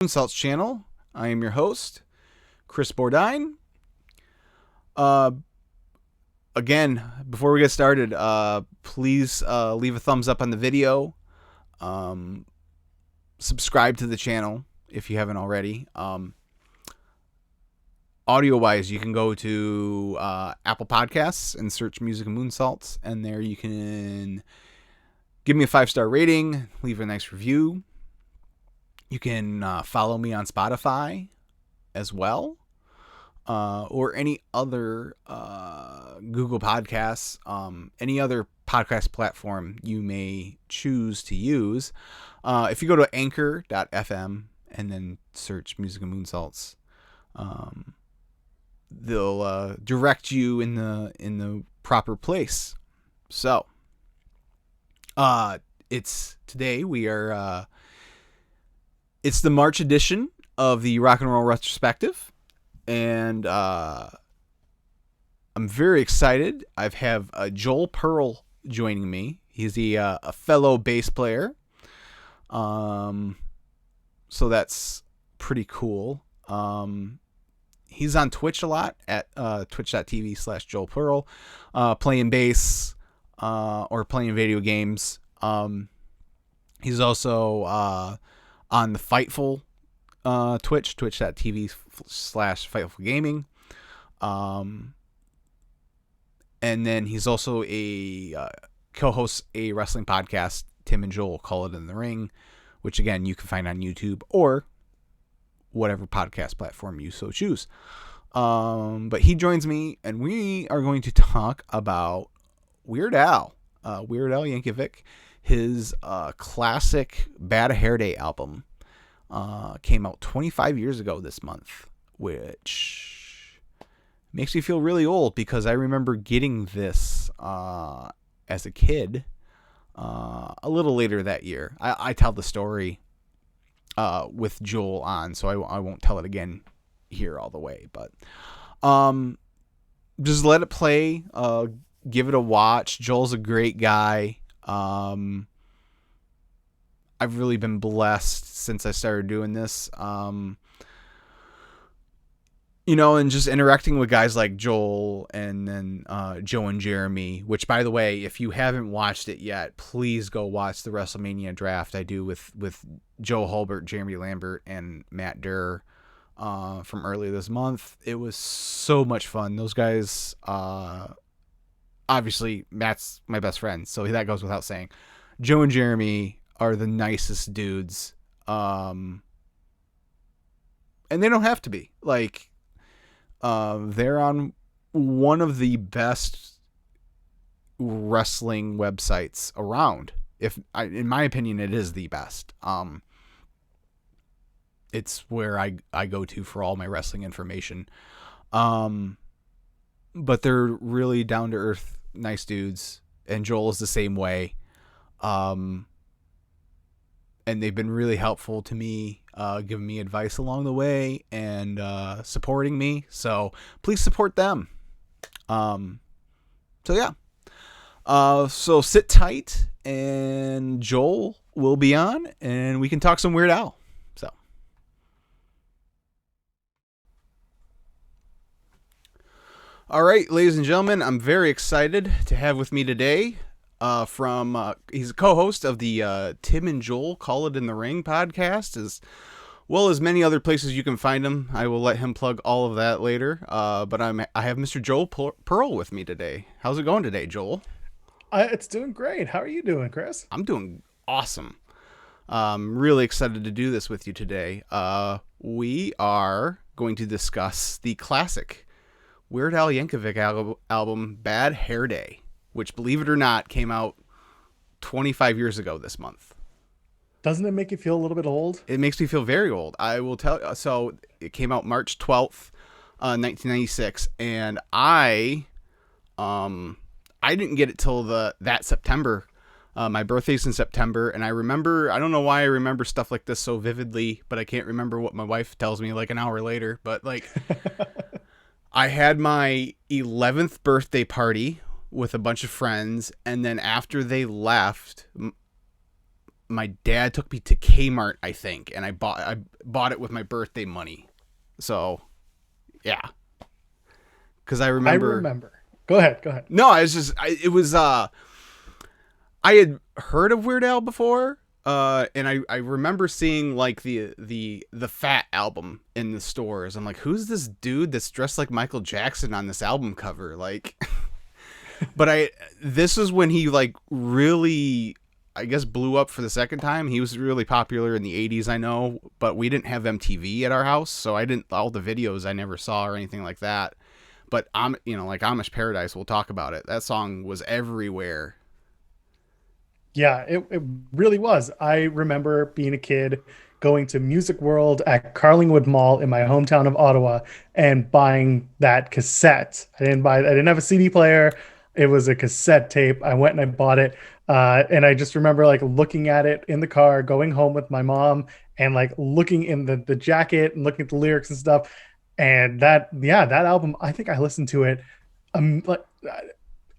Insults channel. I am your host, Chris Bourdine. Again, before we get started, please leave a thumbs up on the video. Subscribe to the channel if you haven't already. Audio-wise, you can go to Apple Podcasts and search Music and Moonsaults, and there you can give me a 5-star rating, leave a nice review. You can follow me on Spotify as well, or any other Google Podcasts, any other podcast platform you may choose to use. If you go to anchor.fm and then search Music and Moonsaults, they'll direct you in the proper place. So, it's the March edition of the Rock and Roll Retrospective, and I'm very excited. I have Joel Pearl joining me. He's a fellow bass player, so that's pretty cool. He's on Twitch a lot at twitch.tv/Joel Pearl, playing bass or playing video games. He's also on the Fightful Twitch, twitch.tv/Fightful Gaming. And then he's also co-hosts a wrestling podcast, Tim and Joel Call It in the Ring, which again you can find on YouTube or whatever podcast platform you so choose. But he joins me, and we are going to talk about Weird Al Yankovic. His classic Bad Hair Day album came out 25 years ago this month, which makes me feel really old because I remember getting this as a kid a little later that year. I tell the story with Joel on, so I won't tell it again here all the way, but just let it play, give it a watch. Joel's a great guy. I've really been blessed since I started doing this, and just interacting with guys like Joel and then Joe and Jeremy, which, by the way, if you haven't watched it yet, please go watch the WrestleMania draft I do with Joe Hulbert, Jeremy Lambert, and Matt Durr from earlier this month. It was so much fun. Those guys, obviously, Matt's my best friend, so that goes without saying. Joe and Jeremy are the nicest dudes, and they don't have to be. Like, they're on one of the best wrestling websites around. In my opinion, it is the best. It's where I go to for all my wrestling information. But they're really down to earth, nice dudes, and Joel is the same way. And they've been really helpful to me, giving me advice along the way and supporting me. So please support them. So yeah. So sit tight, and Joel will be on, and we can talk some Weird Al. So. All right, ladies and gentlemen, I'm very excited to have with me today he's a co-host of the Tim and Joel Call It in the Ring podcast, as well as many other places you can find him. I will let him plug all of that later. But I have Mr. Joel Pearl with me today. How's it going today, Joel? It's doing great. How are you doing, Chris? I'm doing awesome. I'm really excited to do this with you today. We are going to discuss the classic Weird Al Yankovic album Bad Hair Day, which, believe it or not, came out 25 years ago this month. Doesn't it make you feel a little bit old? It makes me feel very old. I will tell you. So it came out March 12th, 1996, and I didn't get it till that September. My birthday's in September, and I don't know why I remember stuff like this so vividly, but I can't remember what my wife tells me like an hour later. But like, I had my 11th birthday party with a bunch of friends, and then after they left, my dad took me to Kmart, I think, and I bought it with my birthday money. So, yeah, because I I remember. remember. Go ahead. Go ahead. No, it was I had heard of Weird Al before, and I remember seeing like the Fat album in the stores. I'm like, who's this dude that's dressed like Michael Jackson on this album cover? Like, but this is when he like really, I guess, blew up for the second time. He was really popular in the 80s, I know, but we didn't have MTV at our house, so I didn't, all the videos I never saw or anything like that. But like Amish Paradise, we'll talk about it. That song was everywhere. Yeah, it really was. I remember being a kid going to Music World at Carlingwood Mall in my hometown of Ottawa and buying that cassette. I didn't have a CD player. It was a cassette tape. I went and I bought it. And I just remember like looking at it in the car, going home with my mom and like looking in the jacket and looking at the lyrics and stuff. And that album, I think I listened to it like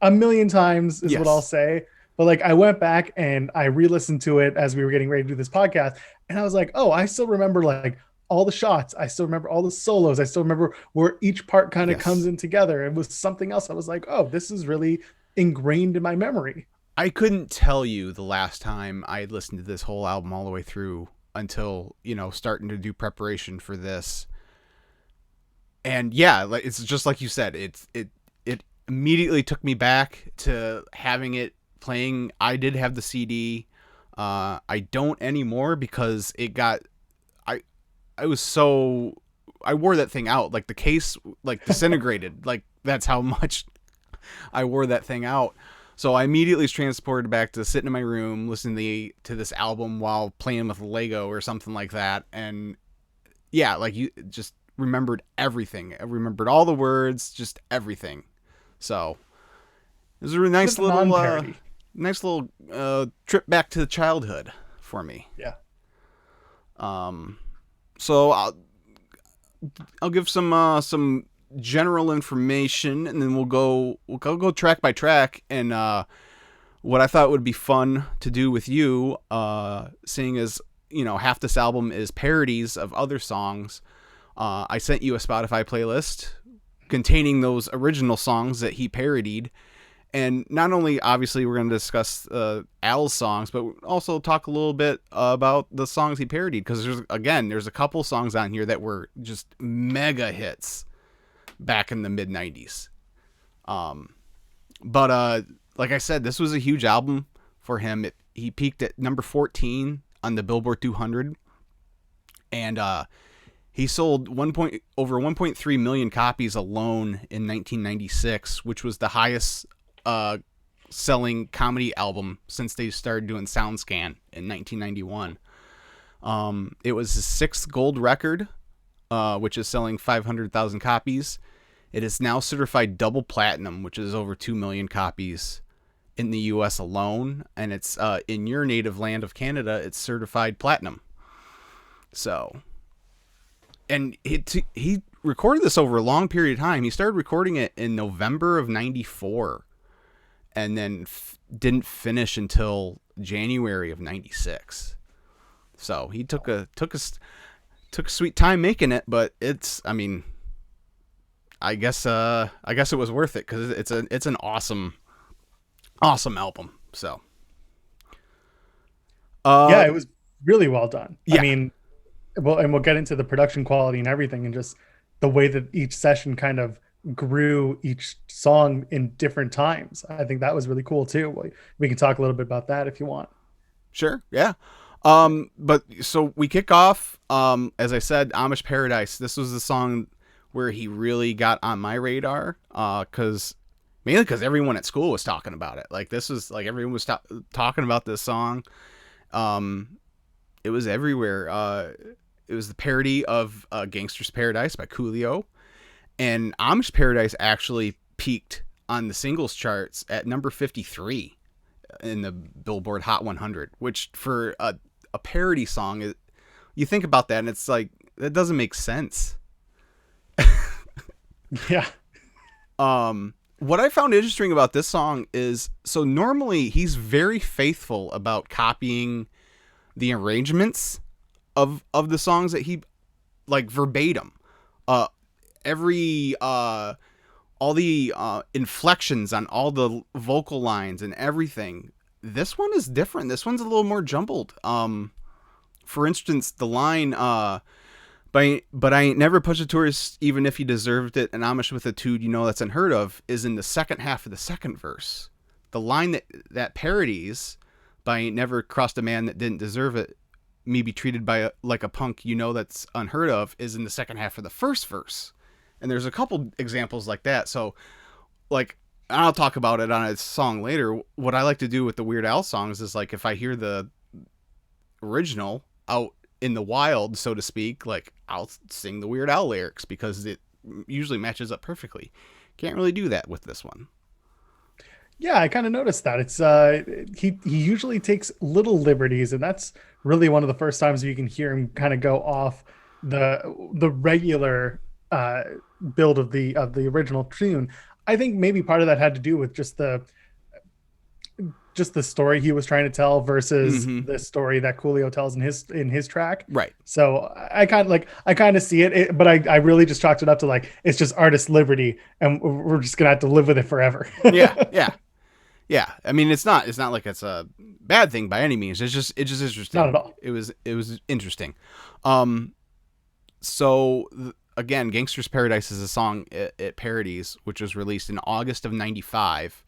a million times is what I'll Yes. say. But like I went back and I re-listened to it as we were getting ready to do this podcast, and I was like, oh, I still remember like all the shots. I still remember all the solos. I still remember where each part kind of comes Yes. in together. It was something else. I was like, oh, this is really ingrained in my memory. I couldn't tell you the last time I had listened to this whole album all the way through until, starting to do preparation for this. And yeah, like it's just like you said, it immediately took me back to having it playing. I did have the CD. I don't anymore because I I was so I wore that thing out. Like the case like disintegrated. Like that's how much I wore that thing out. So I immediately was transported back to sitting in my room, listening to this album while playing with Lego or something like that. And yeah, like you just remembered everything. I remembered all the words, just everything. So it was a really With a non-parody. nice little trip back to childhood for me. Yeah. Um, so I'll give some general information, and then we'll go track by track. And what I thought would be fun to do with you, seeing as half this album is parodies of other songs. I sent you a Spotify playlist containing those original songs that he parodied. And not only, obviously, we're going to discuss Al's songs, but also talk a little bit about the songs he parodied. Because, there's a couple songs on here that were just mega hits back in the mid-90s. But like I said, this was a huge album for him. He peaked at number 14 on the Billboard 200. And he sold over 1.3 million copies alone in 1996, which was the highest selling comedy album since they started doing SoundScan in 1991. It was his sixth gold record, which is selling 500,000 copies. It is now certified double platinum, which is over 2 million copies in the US alone. And it's in your native land of Canada, it's certified platinum. So, and he recorded this over a long period of time. He started recording it in November of 94 and then didn't finish until January of 96. So he took a sweet time making it, but I guess it was worth it because it's an awesome album. So Yeah, it was really well done. Yeah. I mean, well, and we'll get into the production quality and everything and just the way that each session kind of grew each song in different times. I think that was really cool too. We can talk a little bit about that if you want. Sure, yeah. But so we kick off, as I said, Amish Paradise. This was the song where he really got on my radar, mainly because everyone at school was talking about it. Like this was like everyone was talking about this song. It was everywhere. It was the parody of Gangster's Paradise by Coolio. And Amish Paradise actually peaked on the singles charts at number 53 in the Billboard Hot 100, which for a parody song, you think about that and it's like, that doesn't make sense. Yeah. What I found interesting about this song is, so normally he's very faithful about copying the arrangements of the songs that he, like, verbatim. Every all the inflections on all the vocal lines and everything. This one is different. This one's a little more jumbled. For instance, the line but I ain't never pushed a tourist even if he deserved it, an Amish with a tude, you know that's unheard of, is in the second half of the second verse. The line that parodies, but I ain't never crossed a man that didn't deserve it, me be treated like a punk, you know that's unheard of, is in the second half of the first verse. And there's a couple examples like that. So, like, I'll talk about it on a song later. What I like to do with the Weird Al songs is, like, if I hear the original out in the wild, so to speak, like, I'll sing the Weird Al lyrics because it usually matches up perfectly. Can't really do that with this one. Yeah, I kind of noticed that. It's he usually takes little liberties, and that's really one of the first times you can hear him kind of go off the regular build of the original tune. I think maybe part of that had to do with just the story he was trying to tell versus the story that Coolio tells in his track. Right. So I kind of see it, but I really just chalked it up to, like, it's just artist liberty, and we're just gonna have to live with it forever. Yeah. I mean, it's not like it's a bad thing by any means. It's just interesting. Not at all. It was interesting. So again, Gangster's Paradise is a song it parodies, which was released in August of '95.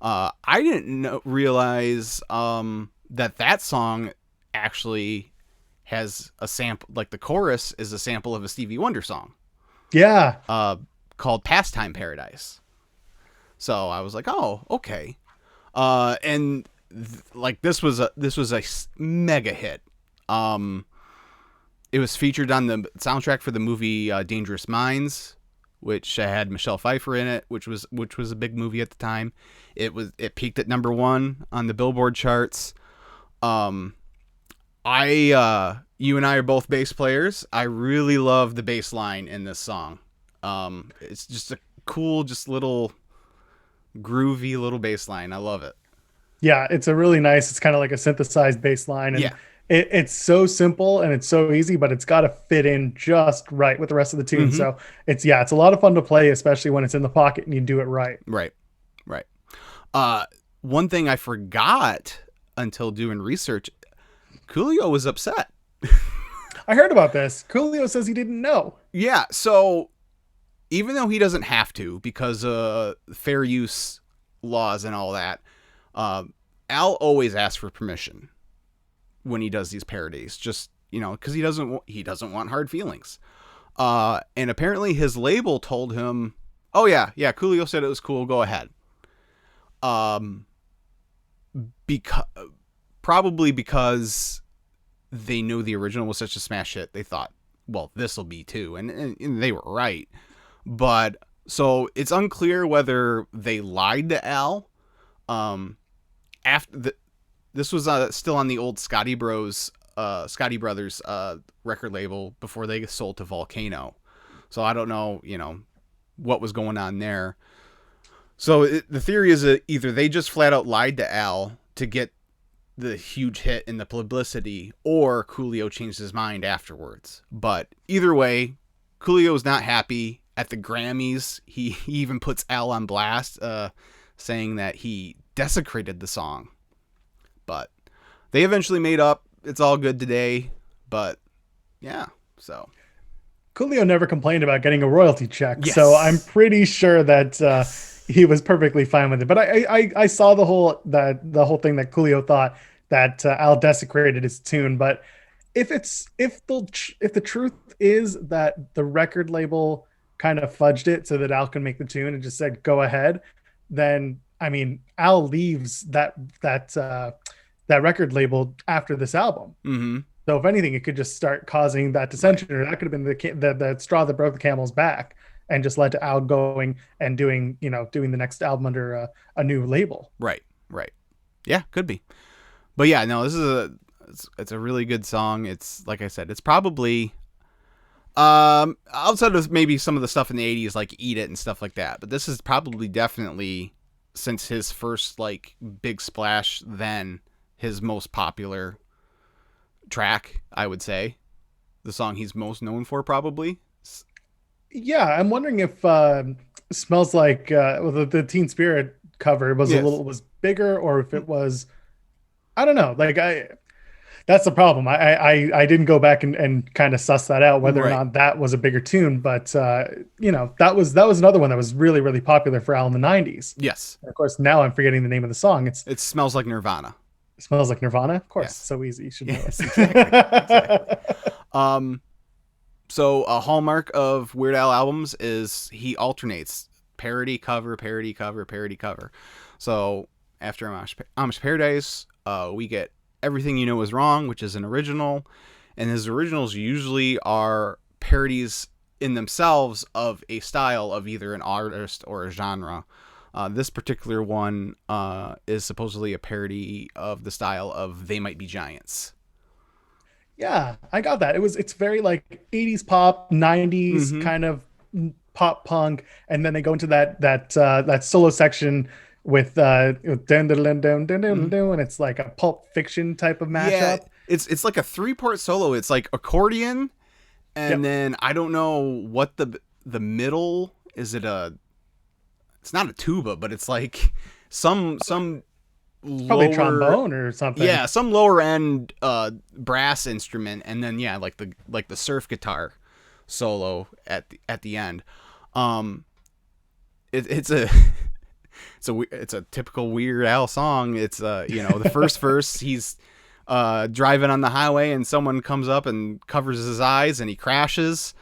I didn't realize that song actually has a sample, like the chorus is a sample of a Stevie Wonder song. Yeah. Called Pastime Paradise. So I was like, oh, okay. And like this was a mega hit. It was featured on the soundtrack for the movie Dangerous Minds, which had Michelle Pfeiffer in it, which was a big movie at the time. It peaked at #1 on the Billboard charts. You and I are both bass players. I really love the bass line in this song. It's just a cool, just little groovy little bass line. I love it. Yeah, it's a really nice, it's kind of like a synthesized bass line, and it's so simple and it's so easy, but it's got to fit in just right with the rest of the tune. So it's a lot of fun to play, especially when it's in the pocket and you do it right. Right. One thing I forgot until doing research, Coolio was upset. I heard about this. Coolio says he didn't know. Yeah, so even though he doesn't have to because fair use laws and all that, Al always asks for permission when he does these parodies, just, because he doesn't want hard feelings. And apparently his label told him, oh yeah, Coolio said it was cool, go ahead. Probably because they knew the original was such a smash hit, they thought, well, this will be too, and they were right. But so it's unclear whether they lied to Al. This was still on the old Scotty Brothers record label before they sold to Volcano. So I don't know, what was going on there. So the theory is that either they just flat out lied to Al to get the huge hit in the publicity, or Coolio changed his mind afterwards. But either way, Coolio's not happy. At the Grammys, he even puts Al on blast, saying that he desecrated the song. But they eventually made up. It's all good today. But yeah, so Coolio never complained about getting a royalty check. Yes. So I'm pretty sure that he was perfectly fine with it. But I saw the whole thing that Coolio thought that Al desecrated his tune. But if the truth is that the record label kind of fudged it so that Al can make the tune and just said go ahead, then I mean Al leaves that record label after this album. Mm-hmm. So if anything, it could just start causing that dissension, or that could have been the straw that broke the camel's back and just led to Al going and doing the next album under a new label. Right. Yeah, could be. But yeah, no, this is it's a really good song. It's, like I said, it's probably outside of maybe some of the stuff in the 80s like Eat It and stuff like that, but this is probably definitely, since his first like big splash, then his most popular track, I would say. The song he's most known for, probably. Yeah, I'm wondering if Smells Like well, the Teen Spirit cover Yes. was bigger, or if it was, I don't know. Like I That's the problem. I didn't go back and kind of suss that out whether or Right. not that was a bigger tune, but that was another one that was really really popular for Al in the '90s. Yes. And of course, now I'm forgetting the name of the song. It smells like Nirvana. It Smells Like Nirvana. Of course, Yes. so easy. You should know Yes, it. exactly. Exactly. Um, so a hallmark of Weird Al albums is he alternates parody, cover, parody, cover, parody, cover. So after Amish Paradise, we get Everything You Know Is Wrong, which is an original, and his originals usually are parodies in themselves of a style of either an artist or a genre. This particular one is supposedly a parody of the style of They Might Be Giants. Yeah, I got that. It's very like '80s pop, '90s Mm-hmm. kind of pop punk, and then they go into that solo section with dun, dun, dun, dun, dun, dun, Mm-hmm. dun, and it's like a Pulp Fiction type of Yeah, mashup. it's like a 3-part solo. It's like accordion, and Yep. then I don't know what the middle is. It's not a tuba, but it's like some Probably lower, trombone or something. yeah, some lower end brass instrument, and then yeah, like the surf guitar solo at the end. Um, it's a it's a typical Weird Al song. It's the first verse, he's driving on the highway and someone comes up and covers his eyes and he crashes.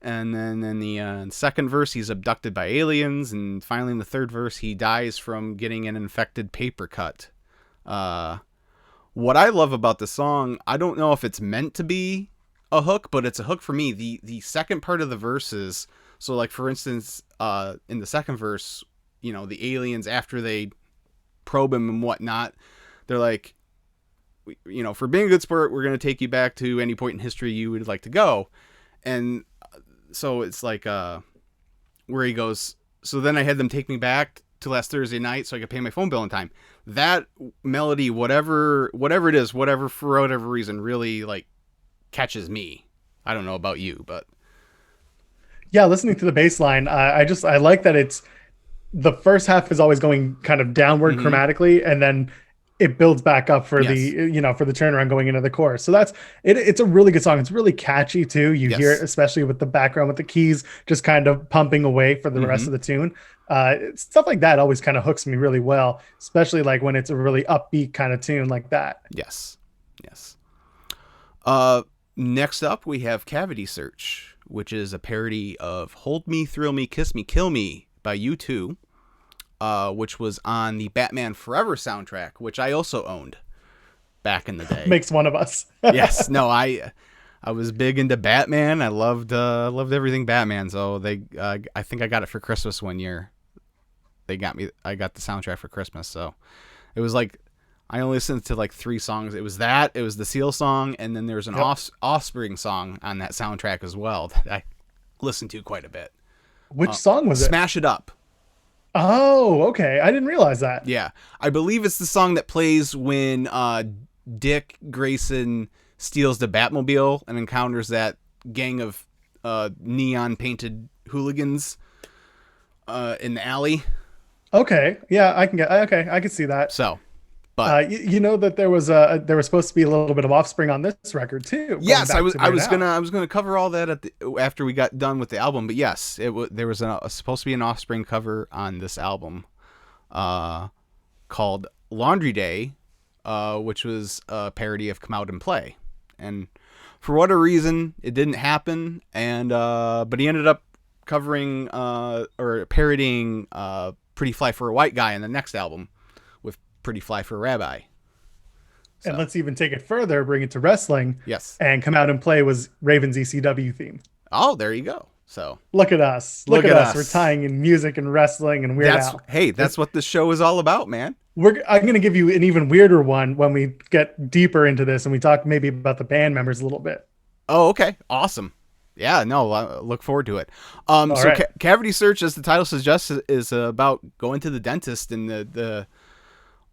And then in the second verse, he's abducted by aliens. And finally, in the third verse, he dies from getting an infected paper cut. What I love about the song, I don't know if it's meant to be a hook, but it's a hook for me. The second part of the verses, so like for instance, in the second verse, the aliens, after they probe him and whatnot, they're like, for being a good sport, we're going to take you back to any point in history you would like to go. And so it's like where he goes, so then I had them take me back to last Thursday night so I could pay my phone bill in time. That melody, whatever it is, whatever, for whatever reason, really like catches me. I don't know about you, but Yeah, listening to the bass line, I like that it's the first half is always going kind of downward mm-hmm. chromatically, and then it builds back up for Yes. for the turnaround going into the chorus. So that's it. It's a really good song. It's really catchy too. You hear it, Yes. especially with the background with the keys just kind of pumping away for the rest Mm-hmm. of the tune. Stuff like that always kind of hooks me really well, especially like when it's a really upbeat kind of tune like that. Yes. Yes. Next up, we have Cavity Search, which is a parody of Hold Me, Thrill Me, Kiss Me, Kill Me by U2, which was on the Batman Forever soundtrack, which I also owned back in the day. Makes one of us. Yes, no, I was big into Batman. I loved everything Batman. So I think I got it for Christmas one year. I got the soundtrack for Christmas. So it was like, I only listened to like 3 songs. It was the Seal song, and then there was an Offspring song on that soundtrack as well that I listened to quite a bit. Which song was it? Smash It Up. Oh, okay. I didn't realize that. Yeah, I believe it's the song that plays when Dick Grayson steals the Batmobile and encounters that gang of neon painted hooligans in the alley. Okay. Yeah, okay, I can see that. So, but You know that there was supposed to be a little bit of Offspring on this record too. Going yes, back to Weird Al. I was gonna cover all that after we got done with the album. But yes, there was supposed to be an Offspring cover on this album, called Laundry Day, which was a parody of Come Out and Play, and for whatever reason it didn't happen. And but he ended up covering or parodying Pretty Fly for a White Guy in the next album with Pretty Fly for a Rabbi. And let's even take it further, bring it to wrestling. Yes. And Come Out and Play was Raven's ECW theme. Oh, there you go. So Look at us. Look at us. We're tying in music and wrestling and Weird Al. That's what this show is all about, man. I'm going to give you an even weirder one when we get deeper into this and we talk maybe about the band members a little bit. Oh, okay. Awesome. Yeah, no, I look forward to it. So right. Cavity Search, as the title suggests, is about going to the dentist and the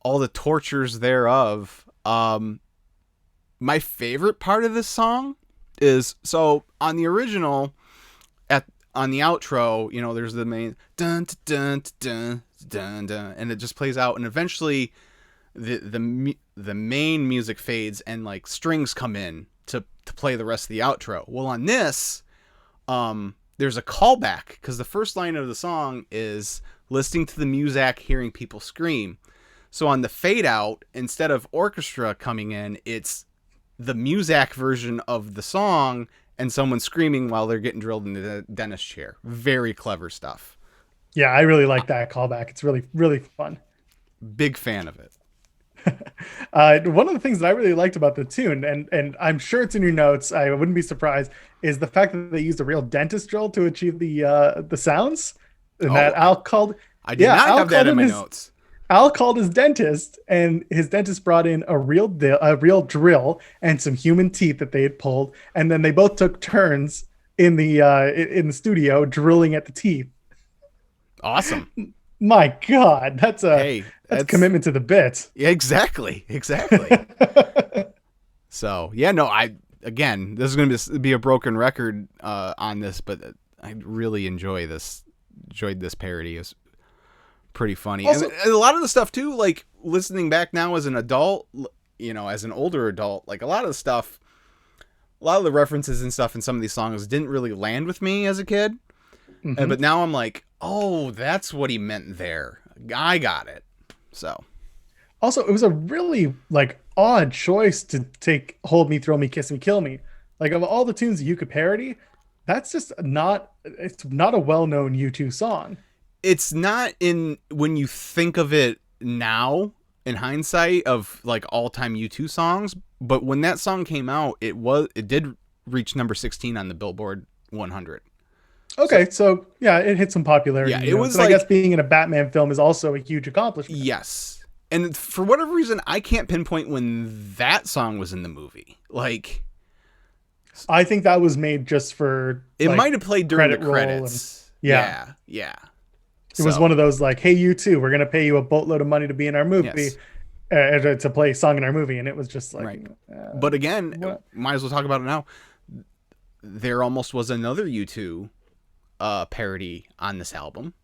all the tortures thereof. my favorite part of this song is, so on the original, on the outro, there's the main dun dun dun dun dun, and it just plays out, and eventually the main music fades and like strings come in to play the rest of the outro. Well, on this, there's a callback because the first line of the song is listening to the music, hearing people scream. So on the fade out, instead of orchestra coming in, it's the music version of the song and someone screaming while they're getting drilled into the dentist chair. Very clever stuff. Yeah, I really like that callback. It's really, really fun. Big fan of it. One of the things that I really liked about the tune, and I'm sure it's in your notes, I wouldn't be surprised, is the fact that they used a real dentist drill to achieve the sounds. And that Al called. I did not have that in my notes. Al called his dentist, and his dentist brought in a real drill and some human teeth that they had pulled, and then they both took turns in the studio drilling at the teeth. Awesome. My God, that's commitment to the bit. Yeah, exactly. So yeah, no, again, this is going to be a broken record on this, but I really enjoyed this parody. It's pretty funny. Also, and a lot of the stuff too, like listening back now as an adult, as an older adult, like a lot of the references and stuff in some of these songs didn't really land with me as a kid. Mm-hmm. But now I'm like, oh, that's what he meant there. I got it. So also, it was a really like odd choice to take Hold Me, Thrill Me, Kiss Me, Kill Me. Like, of all the tunes that you could parody, that's just it's not a well-known U2 song. It's not when you think of it now in hindsight of like all-time U2 songs, but when that song came out, it did reach number 16 on the Billboard 100. Okay, so yeah, it hit some popularity. Yeah, it was like, I guess being in a Batman film is also a huge accomplishment. Yes. And for whatever reason, I can't pinpoint when that song was in the movie. Like, I think that was made just for it might have played during the credits. Yeah. It was one of those like, hey, U2, we're going to pay you a boatload of money to be in our movie, to play a song in our movie. And it was just like, right. But again, might as well talk about it now. There almost was another U2 parody on this album.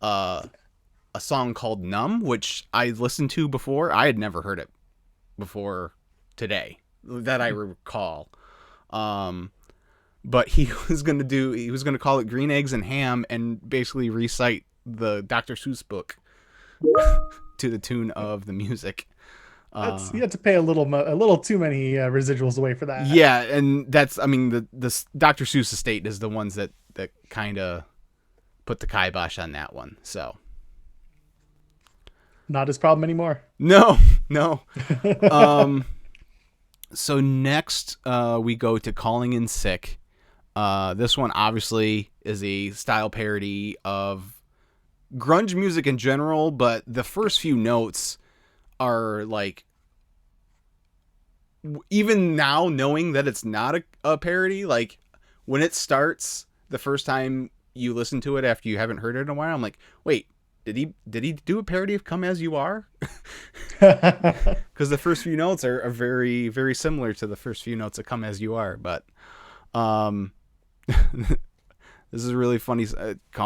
A song called Numb, which I listened to before. I had never heard it before today that I recall. But he was going to call it Green Eggs and Ham and basically recite the Dr. Seuss book to the tune of the music. You had to pay a little too many residuals away for that. Yeah, and that's, I mean, the Dr. Seuss estate is the ones that kind of put the kibosh on that one. So not his problem anymore. No. So next we go to Calling in Sick. This one obviously is a style parody of grunge music in general, but the first few notes are like, even now knowing that it's not a parody, like when it starts the first time you listen to it after you haven't heard it in a while, I'm like, wait, did he do a parody of Come As You Are? Because the first few notes are very, very similar to the first few notes of Come As You Are. But this is a really funny,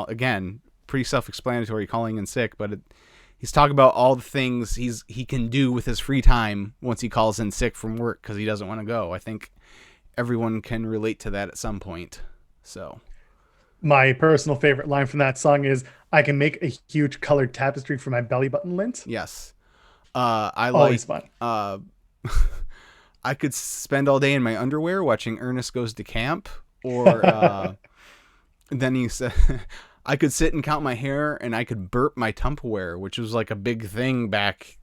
again, pretty self-explanatory, Calling in Sick, but he's talking about all the things he can do with his free time once he calls in sick from work because he doesn't want to go. I think everyone can relate to that at some point. So my personal favorite line from that song is, I can make a huge colored tapestry for my belly button lint. Yes. Always fun. I could spend all day in my underwear watching Ernest Goes to Camp, or then he said, I could sit and count my hair, and I could burp my Tupperware, which was like a big thing back.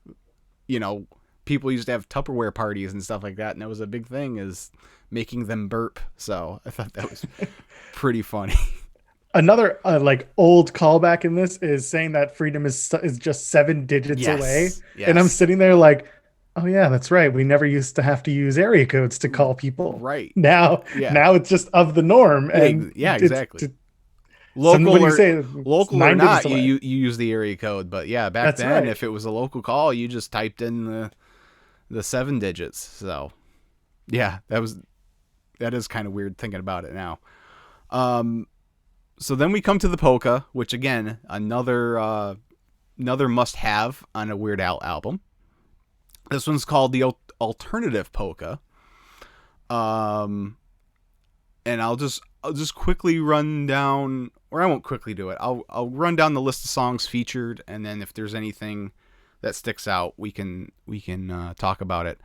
People used to have Tupperware parties and stuff like that, and it was a big thing, is making them burp. So I thought that was pretty funny. Another like old callback in this is saying that freedom is just 7 digits away. Yes. And I'm sitting there like, oh yeah, that's right. We never used to have to use area codes to call people. Right. Now it's just of the norm. And yeah, exactly. Local or not, you use the area code. But yeah, back then, if it was a local call, you just typed in the 7 digits. So Yeah, that is kind of weird thinking about it now. Um, so then we come to the polka, which again another must have on a Weird Al album. This one's called the Alternative Polka. Um, and I'll just quickly run down, or I won't quickly do it. I'll run down the list of songs featured, and then if there's anything that sticks out, we can talk about it.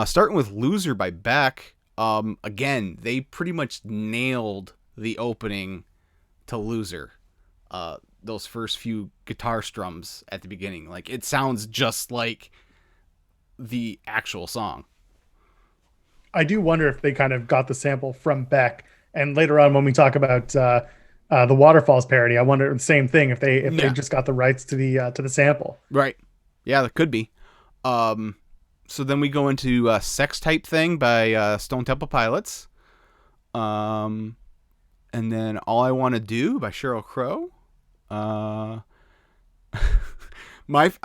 Starting with "Loser" by Beck. Again, they pretty much nailed the opening to "Loser." Those first few guitar strums at the beginning, like it sounds just like the actual song. I do wonder if they kind of got the sample from Beck. And later on, when we talk about the Waterfalls parody, I wonder the same thing if they just got the rights to the sample. Right. Yeah, that could be. So then we go into "Sex Type Thing" by Stone Temple Pilots. And then "All I Want to Do" by Sheryl Crow. I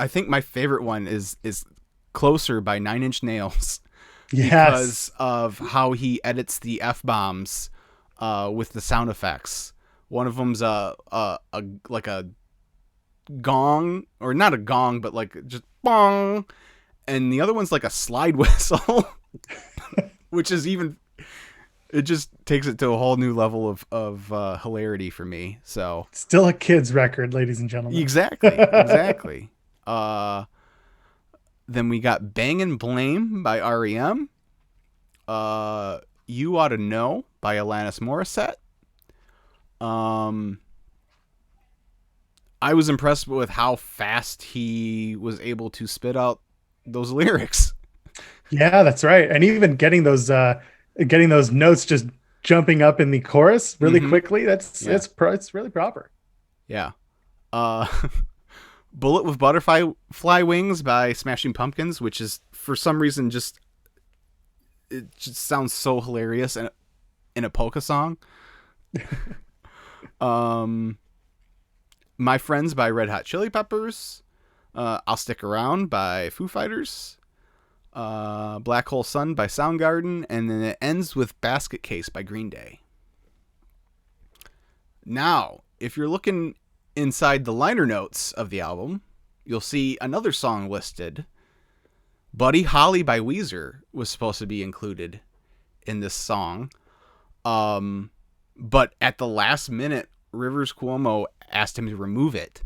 think my favorite one is "Closer" by Nine Inch Nails. Yes. Because of how he edits the F-bombs with the sound effects. One of them's like a gong, or not a gong, but like just bong, and the other one's like a slide whistle, which is even, it just takes it to a whole new level of hilarity for me. So Still a kid's record, ladies and gentlemen. exactly. Then we got "Bang and Blame" by REM. "You Ought to Know" by Alanis Morissette. I was impressed with how fast he was able to spit out those lyrics. Yeah, that's right. And even getting those notes just jumping up in the chorus really quickly, it's really proper. Yeah. Uh, "Bullet with Butterfly Wings" by Smashing Pumpkins, which is for some reason it just sounds so hilarious in a polka song. "My Friends" by Red Hot Chili Peppers. "I'll Stick Around" by Foo Fighters. "Black Hole Sun" by Soundgarden, and then it ends with "Basket Case" by Green Day. Now, if you're looking inside the liner notes of the album, you'll see another song listed. "Buddy Holly" by Weezer was supposed to be included in this song. But at the last minute, Rivers Cuomo asked him to remove it.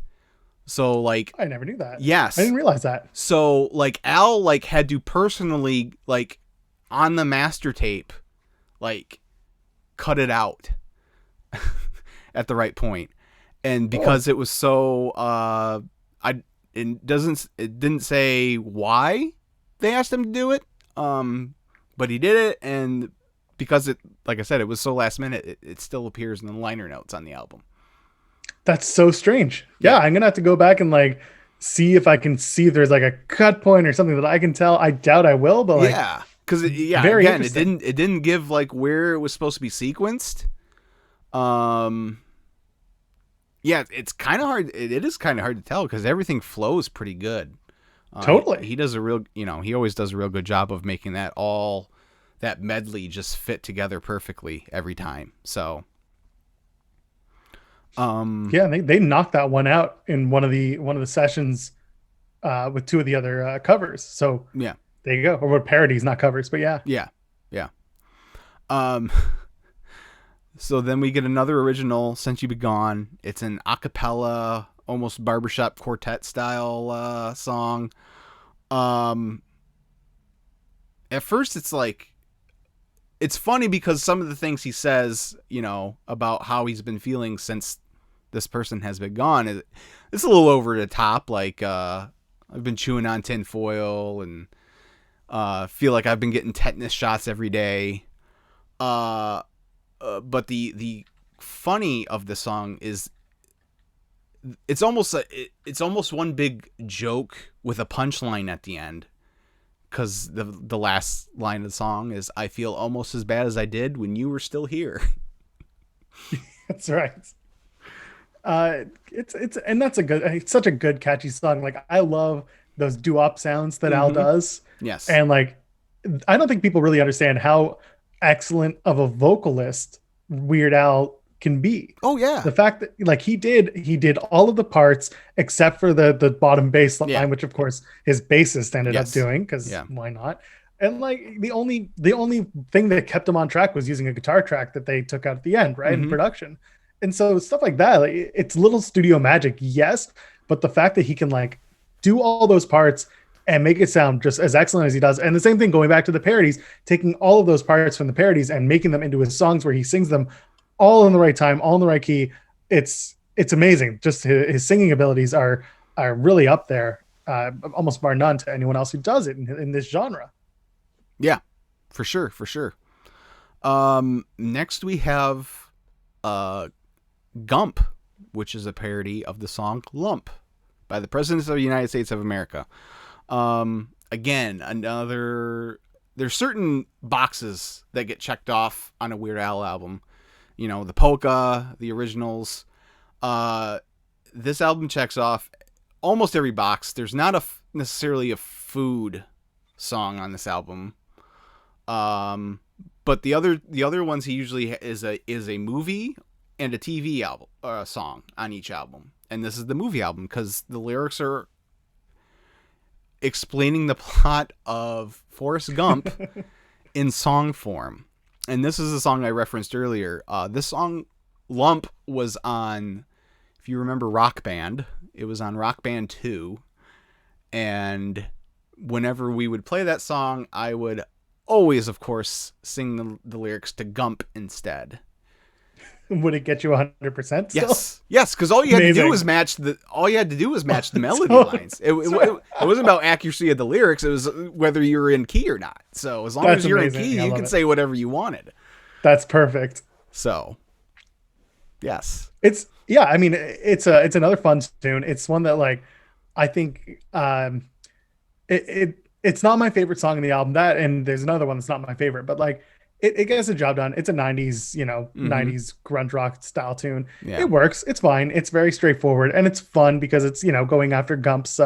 So like, I never knew that. Yes. I didn't realize that. So like Al like had to personally like on the master tape like cut it out at the right point. And because it was so it didn't say why they asked him to do it. But he did it, and because it, like I said, it was so last minute, it still appears in the liner notes on the album. That's so strange. Yeah, I'm gonna have to go back and like see if I can see if there's like a cut point or something that I can tell. I doubt I will, but like because very again, it didn't give like where it was supposed to be sequenced. It's kind of hard. It is kind of hard to tell because everything flows pretty good. Totally. He does he always does a real good job of making that medley just fit together perfectly every time. So, they knocked that one out in one of the sessions with two of the other covers. So yeah, there you go. Or what parodies, not covers, but yeah. So then we get another original, "Since You Be Gone." It's an a cappella, almost barbershop quartet style song. At first it's like, it's funny because some of the things he says, about how he's been feeling since this person has been gone, it's a little over the top. Like, "I've been chewing on tin foil and feel like I've been getting tetanus shots every day." But the funny of the song is it's almost one big joke with a punchline at the end, because the last line of the song is, "I feel almost as bad as I did when you were still here." That's right. It's such a good catchy song. Like I love those doo-wop sounds that Al does. Yes. And like I don't think people really understand how excellent of a vocalist Weird Al can be. Oh yeah. The fact that like he did all of the parts except for the bottom bass Yeah. line, which of course his bassist ended up Yes. doing because Yeah. why not? And like the only thing that kept him on track was using a guitar track that they took out at the end, right, in Mm-hmm. production. And so stuff like that, like it's little studio magic, yes, but the fact that he can like do all those parts and make it sound just as excellent as he does. And the same thing going back to the parodies, taking all of those parts from the parodies and making them into his songs where he sings them all in the right time, all in the right key. It's amazing. Just his singing abilities are really up there, almost bar none to anyone else who does it in this genre. Yeah. For sure. For sure. Next we have uh, Gump, which is a parody of the song Lump by the President of the United States of America. Again, there's certain boxes that get checked off on a Weird Al album. You know, the polka, the originals. This album checks off almost every box. There's not necessarily a food song on this album. But the other ones he usually is a movie and a TV album song on each album. And this is the movie album because the lyrics are explaining the plot of Forrest Gump in song form. And this is the song I referenced earlier. This song, Lump, was on, if you remember Rock Band, it was on Rock Band 2. And whenever we would play that song, I would always, of course, sing the lyrics to Gump instead. Would it get you 100% still? Yes, because all you had to do Amazing. was match the melody So- lines. It wasn't about accuracy of the lyrics. It was whether you were in key or not. So as long That's as you're amazing. in key, I you love could it. say whatever you wanted. That's perfect. So, yes. I mean it's another fun tune. It's one that like I think it's not my favorite song in the album. That and there's another one that's not my favorite, but like it gets the job done. It's a 90s, 90s grunge rock style tune. Yeah. It works. It's fine. It's very straightforward and it's fun because it's, going after Gump's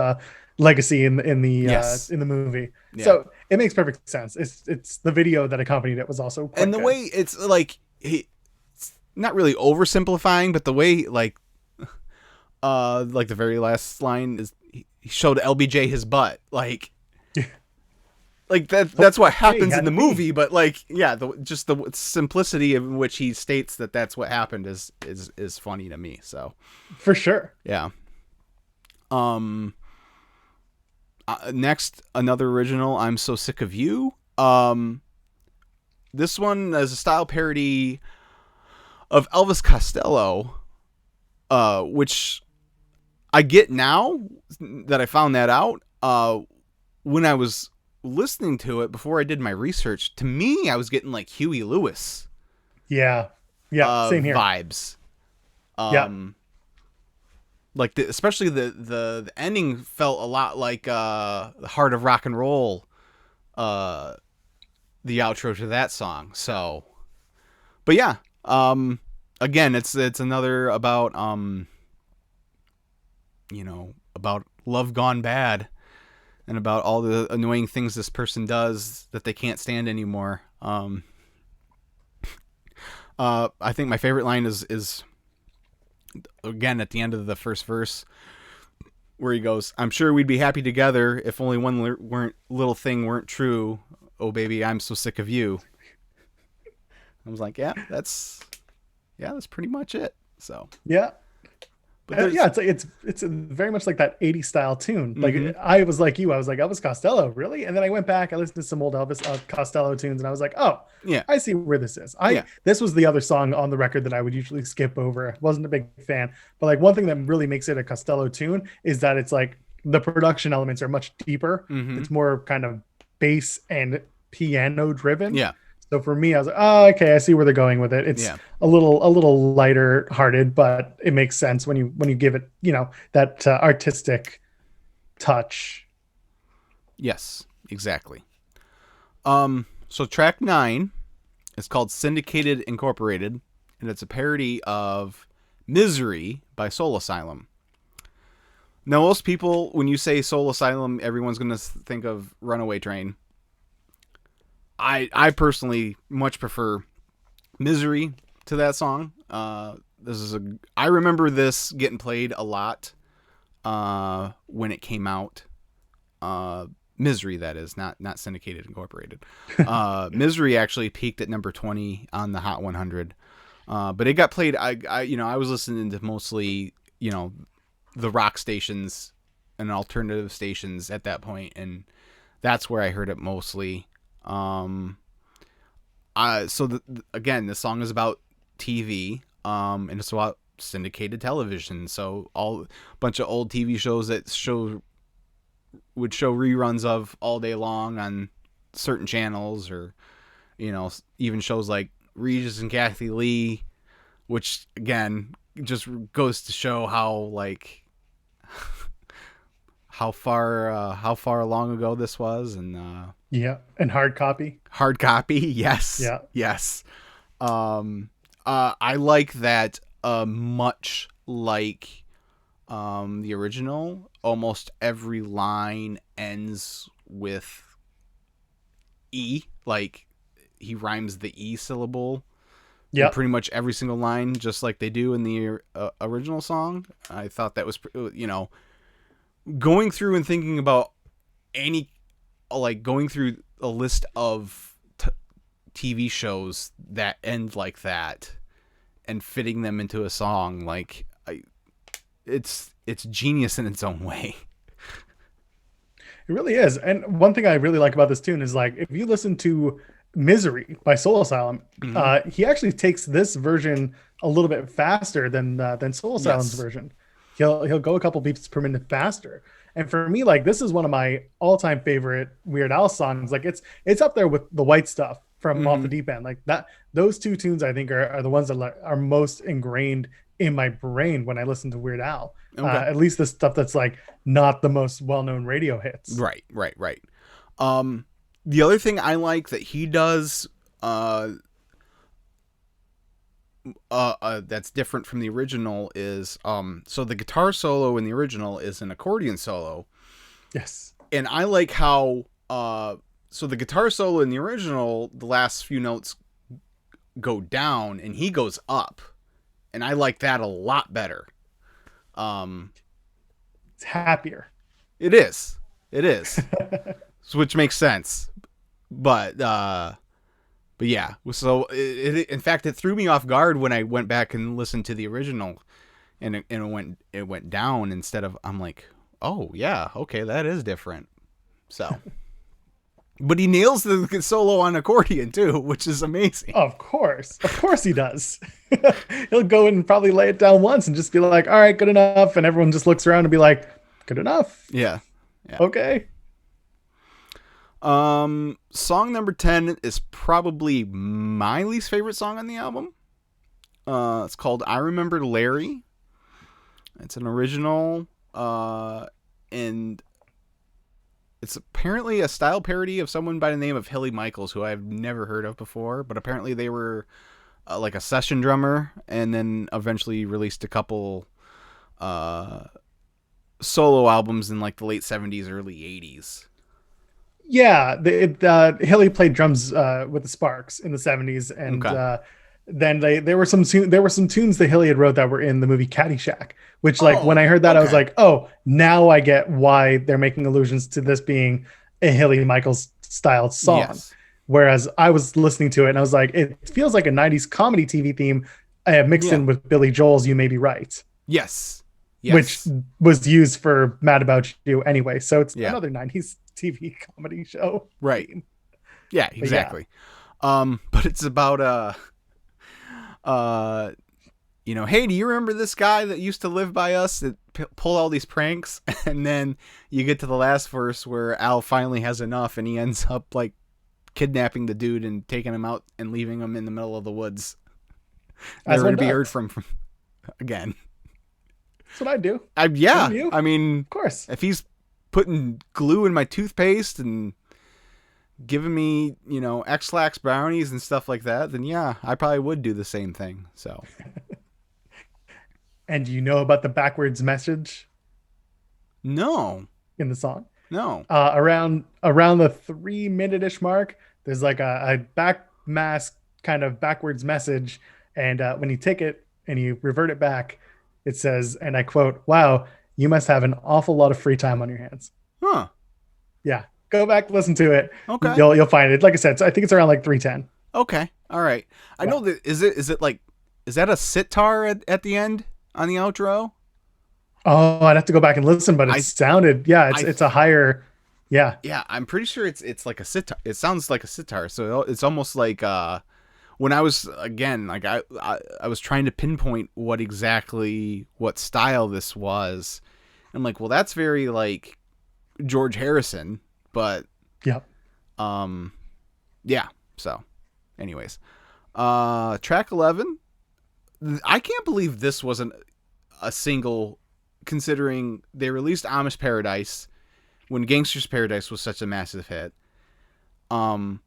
legacy Yes. in the movie. Yeah. So it makes perfect sense. It's the video that accompanied it was also quite And the good. way it's like it's not really oversimplifying, but the way like the very last line is he showed LBJ his butt, like that's what happens in the movie, but like just the simplicity of which he states that that's what happened is funny to me. So For sure. yeah. Next, another original, I'm So Sick of You. This one is a style parody of Elvis Costello, which I get now that I found that out. When I was listening to it before I did my research, to me, I was getting like Huey Lewis Yeah. Same here. vibes. Yeah. Like especially the ending felt a lot like the Heart of Rock and Roll, the outro to that song. So, but yeah, again, it's another about about love gone bad, and about all the annoying things this person does that they can't stand anymore. I think my favorite line is again at the end of the first verse, where he goes, "I'm sure we'd be happy together if only one little thing weren't true. Oh baby, I'm so sick of you." I was like, that's pretty much it. So, Yeah. but Yeah, it's very much like that 80s style tune. Like Mhm. I was like you, I was like Elvis Costello, really? And then I went back, I listened to some old Elvis Costello tunes, and I was like, oh, yeah, I see where this is. Yeah. This was the other song on the record that I would usually skip over. Wasn't a big fan, but like one thing that really makes it a Costello tune is that it's like the production elements are much deeper. Mhm. It's more kind of bass and piano driven. yeah, So for me, I was like, oh, okay, I see where they're going with it. It's Yeah. a little lighter hearted, but it makes sense when you give it, that artistic touch. yes, exactly. So track 9 is called Syndicated Incorporated, and it's a parody of Misery by Soul Asylum. Now, most people, when you say Soul Asylum, everyone's going to think of Runaway Train. I personally much prefer Misery to that song. I remember this getting played a lot when it came out. Misery, that is, not Syndicated Incorporated. Misery actually peaked at number 20 on the Hot 100. But it got played. I was listening to mostly, the rock stations and alternative stations at that point, and that's where I heard it mostly. Again, this song is about TV, and it's about syndicated television. So all bunch of old TV shows that would show reruns of all day long on certain channels, or even shows like Regis and Kathy Lee, which again just goes to show how how far long ago this was. And Yeah, and hard copy. Hard copy, yes. Yeah. Yes. I like that, much like the original, almost every line ends with E. Like, he rhymes the E syllable. Yeah. Pretty much every single line, just like they do in the original song. I thought that was, going through and thinking about going through a list of TV shows that end like that and fitting them into a song, it's genius in its own way. It really is. And one thing I really like about this tune is, like, if you listen to Misery by Soul Asylum, he actually takes this version a little bit faster than Soul Asylum's version. He'll go a couple beats per minute faster. And for me, like, this is one of my all-time favorite Weird Al songs. Like, it's up there with the White Stuff from Off the Deep End. Like, that, those two tunes I think are the ones that are most ingrained in my brain when I listen to Weird Al. Okay. At least the stuff that's like not the most well-known radio hits. Right. The other thing I like that he does, that's different from the original is, so the guitar solo in the original is an accordion solo. Yes. And I like how, so the guitar solo in the original, the last few notes go down and he goes up. And I like that a lot better. It's happier. It is, which makes sense. But yeah. So in fact, it threw me off guard when I went back and listened to the original, and it went down instead of. I'm like, oh yeah, okay, that is different. So, but he nails the solo on accordion too, which is amazing. Of course he does. He'll go and probably lay it down once and just be like, all right, good enough. And everyone just looks around and be like, good enough. Yeah. Okay. Song number 10 is probably my least favorite song on the album. It's called I Remember Larry. It's an original, and it's apparently a style parody of someone by the name of Hilly Michaels, who I've never heard of before, but apparently they were like a session drummer, and then eventually released a couple solo albums in like the late 70s, early 80s. Yeah, Hilly played drums with the Sparks in the 70s, and then there were some tunes that Hilly had wrote that were in the movie Caddyshack, which, like, when I heard that, I was like, oh, now I get why they're making allusions to this being a Hilly Michaels styled song. Yes. Whereas I was listening to it and I was like, it feels like a 90s comedy TV theme mixed in with Billy Joel's You May Be Right. Yes. Which was used for Mad About You anyway. So it's another 90s TV comedy show. Right. Theme. Yeah, exactly. But it's about, hey, do you remember this guy that used to live by us that pulled all these pranks? And then you get to the last verse where Al finally has enough and he ends up like kidnapping the dude and taking him out and leaving him in the middle of the woods. Never to be heard from again. That's what I do. Yeah. I mean, of course, if he's putting glue in my toothpaste and giving me, X-Lax brownies and stuff like that, then yeah, I probably would do the same thing. So. And you know about the backwards message? No. In the song? No. Around the 3-minute-ish mark, There's like a back mask kind of backwards message, and when you take it and you revert it back, it says, and I quote, "Wow, you must have an awful lot of free time on your hands." Huh. Yeah, go back, listen to it. Okay. You'll find it. Like I said, I think it's around like 310. Okay. All right. I Yeah. know that is it like is that a sitar at the end on the outro? Oh, I'd have to go back and listen, but it I sounded, yeah, I it's a higher, yeah, yeah, I'm pretty sure it's like a sitar. It sounds like a sitar. So it's almost like when I was again like I was trying to pinpoint what style this was. I'm like, well, that's very like George Harrison, but yeah. yeah. So, anyways, track 11. I can't believe this wasn't a single, considering they released Amish Paradise when Gangster's Paradise was such a massive hit. Phony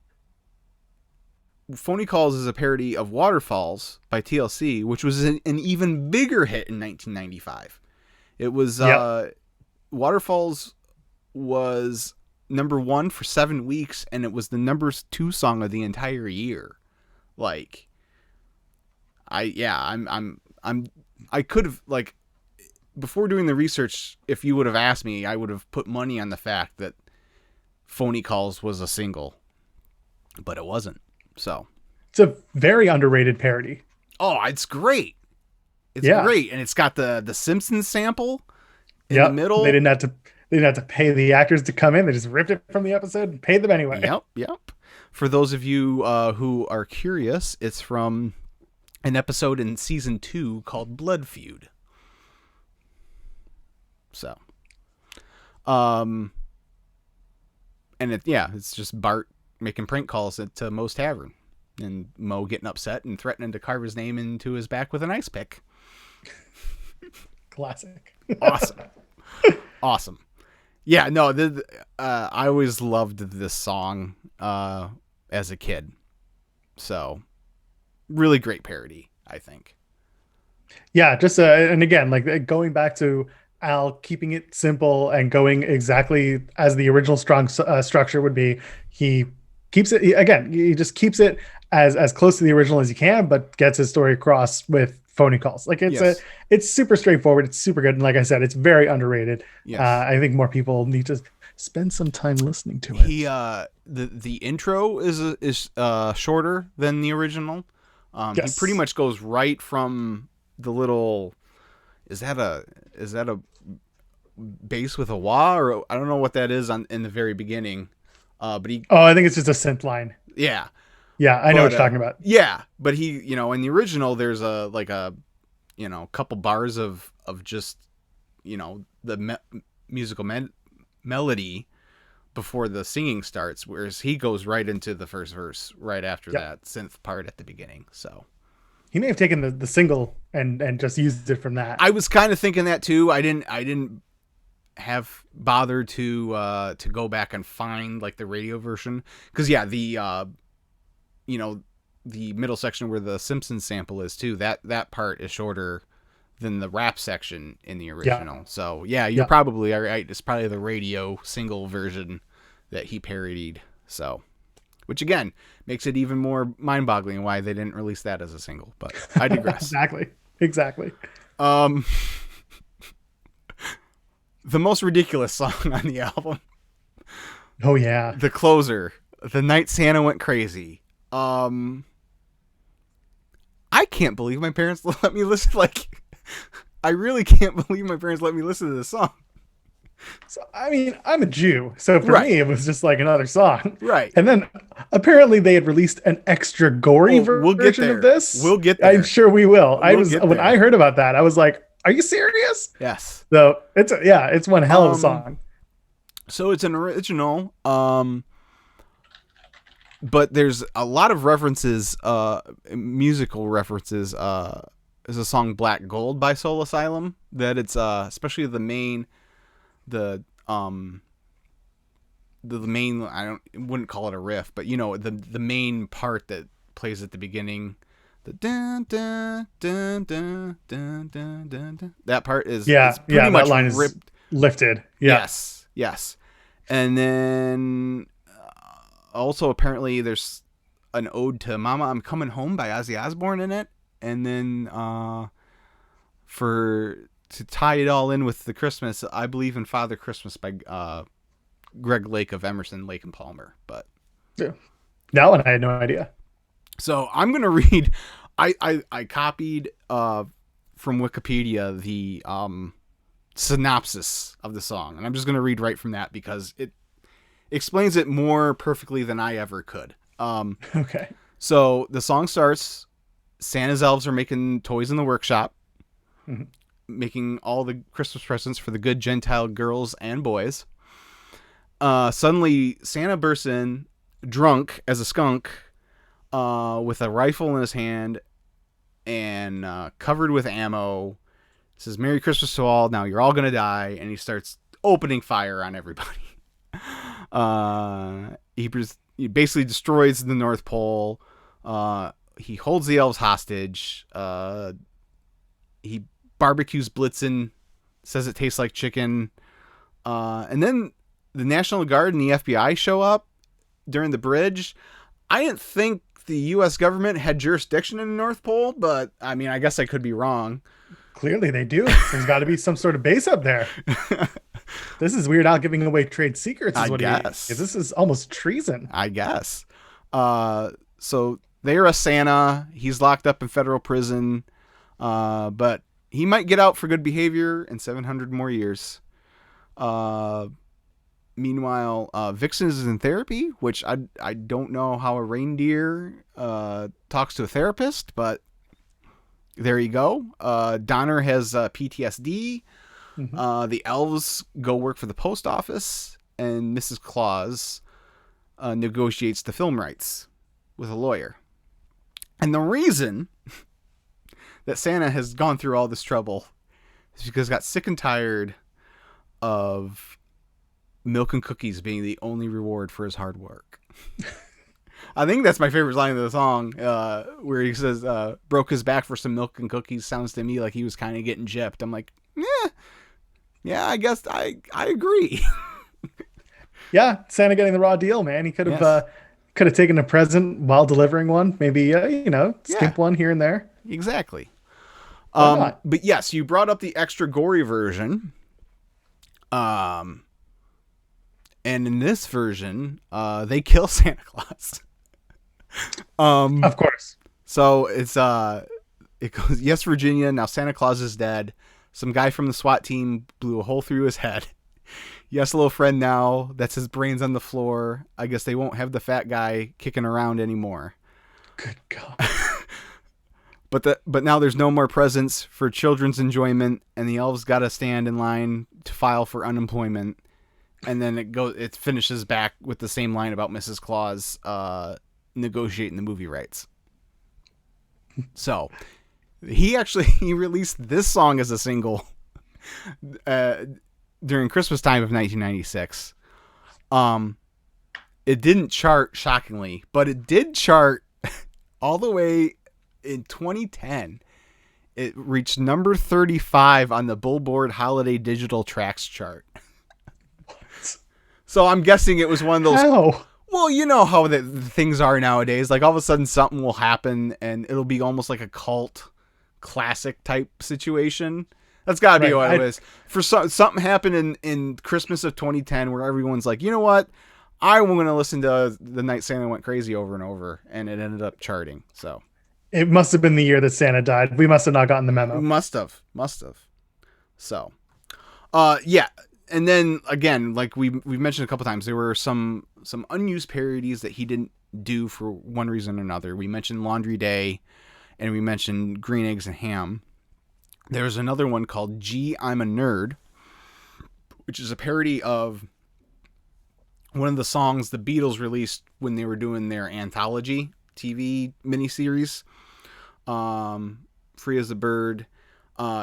Calls is a parody of Waterfalls by TLC, which was an even bigger hit in 1995. It was Yep. Waterfalls was number 1 for 7 weeks, and it was the number 2 song of the entire year. Like, I could have, like, before doing the research, if you would have asked me, I would have put money on the fact that Phony Calls was a single, but it wasn't. So, It's a very underrated parody. oh, it's great. It's Yeah. great, and it's got the Simpsons sample in the Yep. middle. They didn't have to pay the actors to come in. They just ripped it from the episode and paid them anyway. Yep. For those of you who are curious, it's from an episode in season 2 called Blood Feud. So, and it's just Bart making prank calls to Moe's Tavern, and Moe getting upset and threatening to carve his name into his back with an ice pick. Classic. Awesome. Yeah, no, I always loved this song as a kid. So, really great parody, I think. Yeah, just and again, like going back to Al keeping it simple and going exactly as the original strong structure would be. He keeps it again. He just keeps it as close to the original as he can, but gets his story across with phony calls. Like it's super straightforward. It's super good, and like I said, it's very underrated. Yes. I think more people need to spend some time listening to it. He the intro is shorter than the original. Yes. He pretty much goes right from the little. Is that a bass with a wah, or I don't know what that is in the very beginning. But he. Oh, I think it's just a synth line. Yeah. Yeah, I know what you're talking about. Yeah, but he, in the original, there's a couple bars of just, the musical melody before the singing starts, whereas he goes right into the first verse right after that synth part at the beginning. So he may have taken the single and just used it from that. I was kind of thinking that too. I didn't have bothered to go back and find like the radio version, because the middle section where the Simpsons sample is too, that part is shorter than the rap section in the original. Yeah. So you're probably right. It's probably the radio single version that he parodied. So, which again makes it even more mind-boggling why they didn't release that as a single. But I digress. Exactly. The most ridiculous song on the album. Oh yeah. The closer, The Night Santa Went Crazy. I can't believe my parents let me listen. Like, I really can't believe my parents let me listen to this song. So, I mean, I'm a Jew, so for me, it was just like another song. Right. And then apparently they had released an extra gory version of this. We'll get there. I'm sure we will. When I heard about that, I was like, "Are you serious?" Yes. So it's one hell of a song. So it's an original. But there's a lot of references, musical references. There's a song "Black Gold" by Soul Asylum that it's especially the main. The main, wouldn't call it a riff, but the main part that plays at the beginning, the dun dun dun dun dun dun dun, dun, that part is pretty much that line ripped, is lifted. Yeah. Yes, and then Also, apparently, there's an ode to "Mama, I'm Coming Home" by Ozzy Osbourne in it, and then to tie it all in with the Christmas, "I Believe in Father Christmas" by Greg Lake of Emerson, Lake and Palmer. But Yeah. That one I had no idea. so I'm gonna read. I copied from Wikipedia the synopsis of the song, and I'm just gonna read right from that because it explains it more perfectly than I ever could. Okay. So the song starts. Santa's elves are making toys in the workshop, making all the Christmas presents for the good Gentile girls and boys. Suddenly, Santa bursts in, drunk as a skunk, with a rifle in his hand and covered with ammo. Says, "Merry Christmas to all. Now you're all gonna die," and he starts opening fire on everybody. He basically destroys the North Pole. He holds the elves hostage. He barbecues Blitzen, says it tastes like chicken. And then the National Guard and the FBI show up during the bridge. I didn't think the U.S. government had jurisdiction in the North Pole, but I mean, I guess I could be wrong. Clearly they do. There's got to be some sort of base up there. This is Weird Al giving away trade secrets. Is what guess. This is almost treason. I guess. So they arrest Santa. He's locked up in federal prison, but he might get out for good behavior in 700 more years. Meanwhile, Vixen is in therapy, which I don't know how a reindeer talks to a therapist, but there you go. Donner has PTSD. The elves go work for the post office, and Mrs. Claus negotiates the film rights with a lawyer. And the reason that Santa has gone through all this trouble is because he got sick and tired of milk and cookies being the only reward for his hard work. I think that's my favorite line of the song, where he says, broke his back for some milk and cookies. Sounds to me like he was kind of getting gypped. I'm like, yeah, I guess I agree. Yeah, Santa getting the raw deal, man. He could have taken a present while delivering one. Maybe, skimp one here and there. Exactly. Why not? But yes, you brought up the extra gory version. And in this version, they kill Santa Claus. Of course. So it goes, "Yes, Virginia, now Santa Claus is dead. Some guy from the SWAT team blew a hole through his head. Yes, little friend, now that's his brains on the floor. I guess they won't have the fat guy kicking around anymore. Good God." But now there's no more presents for children's enjoyment, and the elves got to stand in line to file for unemployment. And then it finishes back with the same line about Mrs. Claus negotiating the movie rights. So he released this song as a single during Christmas time of 1996. It didn't chart, shockingly, but it did chart all the way in 2010. It reached number 35 on the Billboard Holiday Digital Tracks chart. So I'm guessing it was one of those. How? Well, you know how the things are nowadays. Like all of a sudden something will happen and it'll be almost like a cult classic type situation. That's got to be what it was. For something happened in Christmas of 2010 where everyone's like, you know what? I'm going to listen to The Night Santa Went Crazy over and over, and it ended up charting. So it must have been the year that Santa died. We must have not gotten the memo. Must have. So, yeah. And then again, like we've mentioned a couple times, there were some unused parodies that he didn't do for one reason or another. We mentioned Laundry Day, and we mentioned Green Eggs and Ham. There's another one called Gee, I'm a Nerd, which is a parody of one of the songs the Beatles released when they were doing their anthology TV miniseries, Free as a Bird.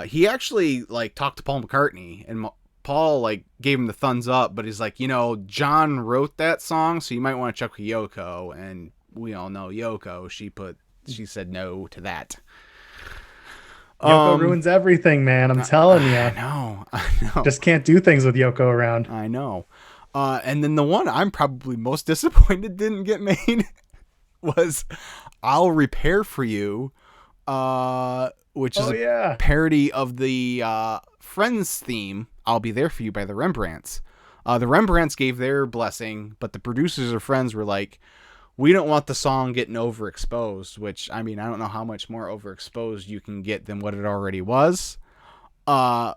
He actually talked to Paul McCartney, and Paul gave him the thumbs up, but he's like, John wrote that song, so you might want to check with Yoko. And we all know Yoko. She said no to that. Yoko ruins everything, man. I'm telling you. I know. Just can't do things with Yoko around. I know. And then the one I'm probably most disappointed didn't get made was I'll Repair for You, which is Oh a yeah. parody of the Friends theme, I'll Be There For You by the Rembrandts. The Rembrandts gave their blessing, but the producers of Friends were like, we don't want the song getting overexposed, which, I mean, I don't know how much more overexposed you can get than what it already was. Uh,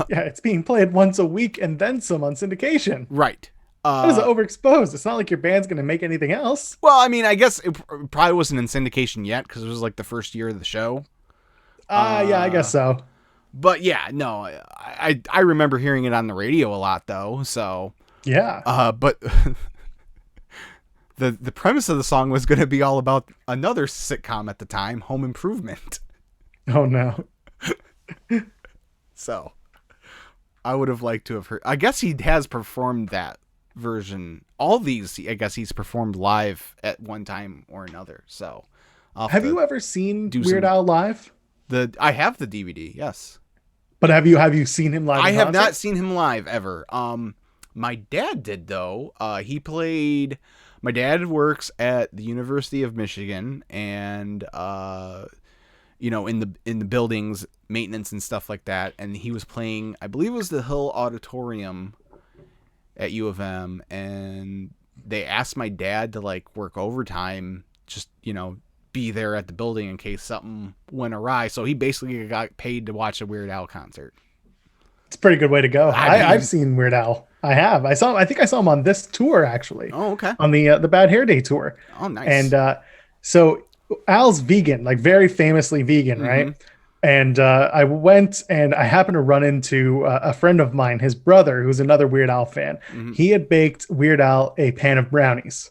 Yeah, it's being played once a week and then some on syndication. right. How does it overexposed? It's not like your band's gonna make anything else. Well, I mean, I guess it probably wasn't in syndication yet because it was like the first year of the show. Yeah, I guess so. But yeah, no, I remember hearing it on the radio a lot though. So Yeah. but the premise of the song was going to be all about another sitcom at the time, Home Improvement. Oh no. So I would have liked to have heard. I guess he has performed that version. All these, I guess he's performed live at one time or another. So Have you ever seen Weird Al live? I have the DVD. Yes. But have you seen him live? I have concert? not seen him live ever. My dad did though. He played. My dad works at the University of Michigan, and in the buildings, maintenance and stuff like that. And he was playing. I believe it was the Hill Auditorium at U of M, and they asked my dad to like work overtime, just be there at the building in case something went awry. So he basically got paid to watch a Weird Al concert. It's a pretty good way to go. I mean, I've seen Weird Al. I have. I think I saw him on this tour actually. Oh, okay. On the Bad Hair Day tour. Oh, nice. And so Al's vegan, like very famously vegan, right? And I went and I happened to run into a friend of mine, his brother, who's another Weird Al fan. He had baked Weird Al a pan of brownies.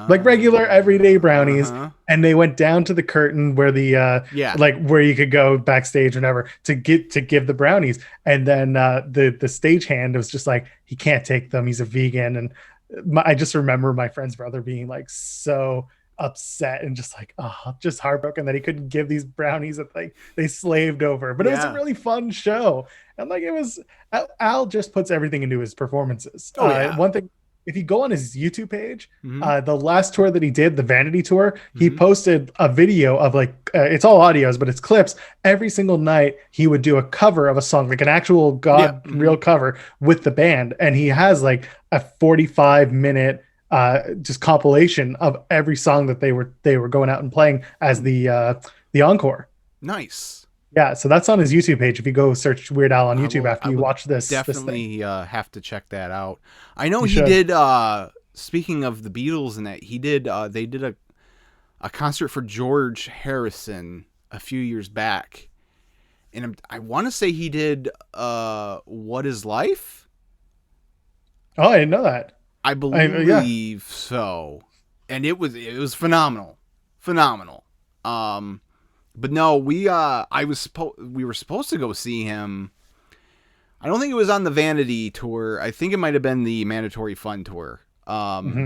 Like regular everyday brownies, and they went down to the curtain where the like where you could go backstage or whatever to give the brownies, and then the stagehand was just like, he can't take them, he's a vegan. And I just remember my friend's brother being like so upset and just like, just heartbroken that he couldn't give these brownies that they slaved over. But it was a really fun show, and like it was, Al just puts everything into his performances. One thing, if you go on his YouTube page, the last tour that he did, the Vanity tour, he posted a video of like, it's all audios, but it's clips. Every single night he would do a cover of a song, like an actual real cover with the band. And he has like a 45-minute just compilation of every song that they were going out and playing as the encore. Nice. Yeah, so that's on his YouTube page. If you go search Weird Al on YouTube after you watch this, definitely have to check that out. I know he did. Speaking of the Beatles and that, he did. They did a concert for George Harrison a few years back, and I want to say he did "What Is Life." Oh, I didn't know that. I believe so, and it was phenomenal. But no, we were supposed to go see him. I don't think it was on the Vanity tour. I think it might have been the Mandatory Fun tour. But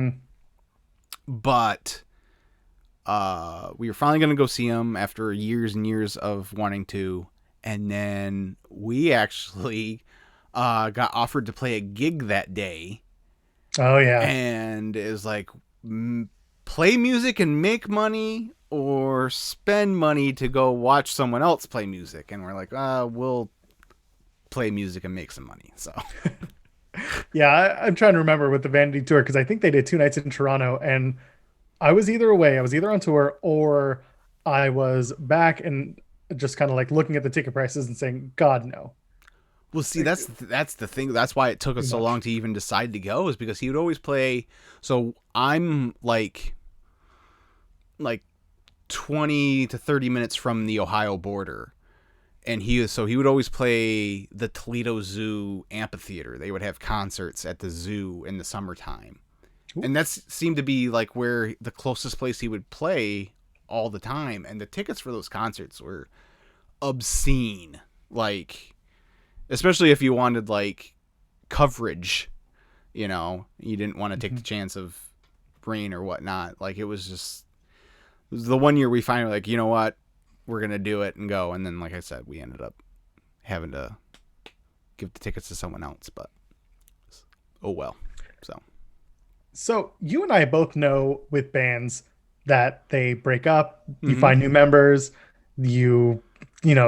we were finally going to go see him after years and years of wanting to, and then we actually got offered to play a gig that day. Oh yeah, and it was like, play music and make money, or spend money to go watch someone else play music. And we're like, we'll play music and make some money. So yeah, I'm trying to remember with the Vanity tour, because I think they did 2 nights in Toronto, and I was either away, I was either on tour, or I was back and just kind of like looking at the ticket prices and saying, God, no. Well, see, that's the thing. That's why it took us so long to even decide to go, is because he would always play. So I'm like 20 to 30 minutes from the Ohio border, and he would always play the Toledo Zoo amphitheater. They would have concerts at the zoo in the summertime. Ooh. And that seemed to be like where the closest place he would play all the time, and the tickets for those concerts were obscene, like, especially if you wanted like coverage, you didn't want to take the chance of rain or whatnot. Like, it was the one year we finally like, you know what, we're going to do it and go. And then, like I said, we ended up having to give the tickets to someone else, but oh well. So So you and I both know with bands that they break up, you Mm-hmm. find new members, you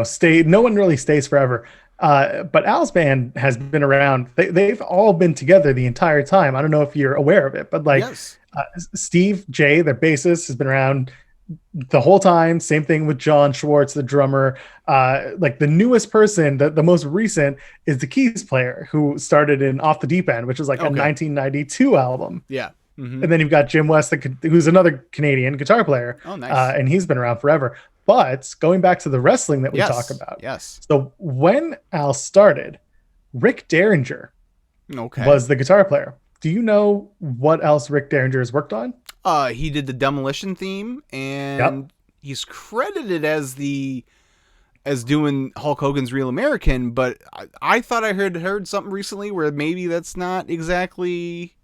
stay. No one really stays forever. But Al's band has been around. They've all been together the entire time. I don't know if you're aware of it, but like Yes. Steve J, their bassist, has been around the whole time. Same thing with John Schwartz, the drummer. Like the newest person, the most recent is the keys player who started in Off the Deep End, which was like a Okay. 1992 album. Yeah. Mm-hmm. And then you've got Jim West, who's another Canadian guitar player, Oh, nice. and he's been around forever. But going back to the wrestling that we talk Yes. about, Yes. so when Al started, Rick Derringer Okay. was the guitar player. Do you know what else Rick Derringer has worked on? He did the Demolition theme, Yep. and he's credited as doing Hulk Hogan's Real American, but I thought I heard something recently where maybe that's not exactly.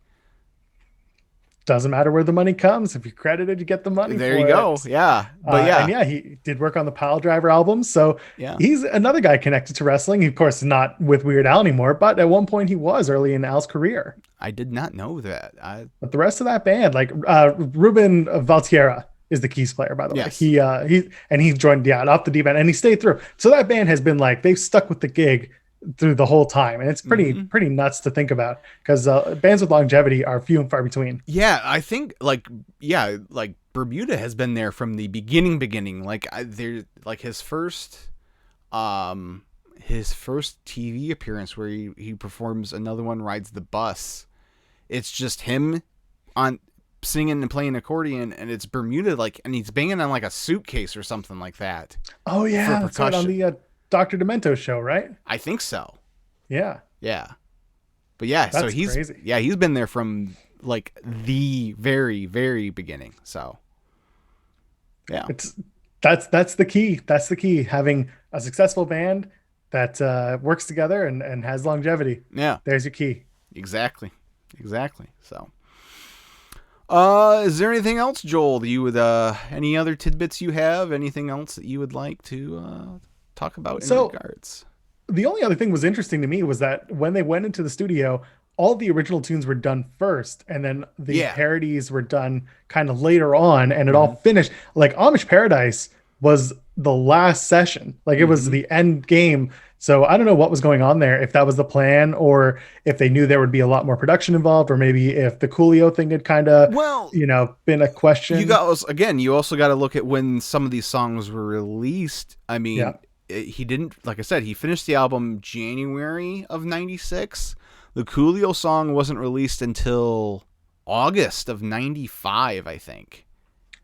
Doesn't matter where the money comes. If you're credited, you get the money There you for go. it. Yeah, but And yeah, yeah, he did work on the Pile Driver album. So yeah. he's another guy connected to wrestling. He, of course, is not with Weird Al anymore, but at one point he was early in Al's career. I did not know that. But the rest of that band, like Ruben Valtierra is the keys player, by the way. Yes. He joined off the deep end and he stayed through. So that band has been like they've stuck with the gig through the whole time, and it's Mm-hmm. pretty nuts to think about because bands with longevity are few and far between. Yeah, I think like Bermuda has been there from the beginning. Like there, like his first TV appearance where he performs Another One Rides the Bus. It's just him on singing and playing accordion, and it's Bermuda and he's banging on like a suitcase or something like that Oh for yeah, that's right on percussion. the Dr. Demento show, right? I think so. Yeah, Yeah, but yeah, so that's crazy. he's been there from like the very beginning. So yeah, It's that's the key. That's the key. Having a successful band that works together and has longevity. yeah, There's your key. exactly. So. Is there anything else, Joel, that you would, any other tidbits you have? Anything else that you would like to, talk about in So regards? the only other thing was interesting to me was that when they went into the studio, all the original tunes were done first, and then the Yeah. parodies were done kind of later on, and it all Mm-hmm. finished. Like Amish Paradise was the last session, like it was Mm-hmm. the end game. So I don't know what was going on there, if that was the plan, or if they knew there would be a lot more production involved, or maybe if the Coolio thing had kind of, Well, been a question. you also got to look at when some of these songs were released. I mean, Yeah. he didn't, like I said, he finished the album January of 96. The Coolio song wasn't released until August of 95, I think.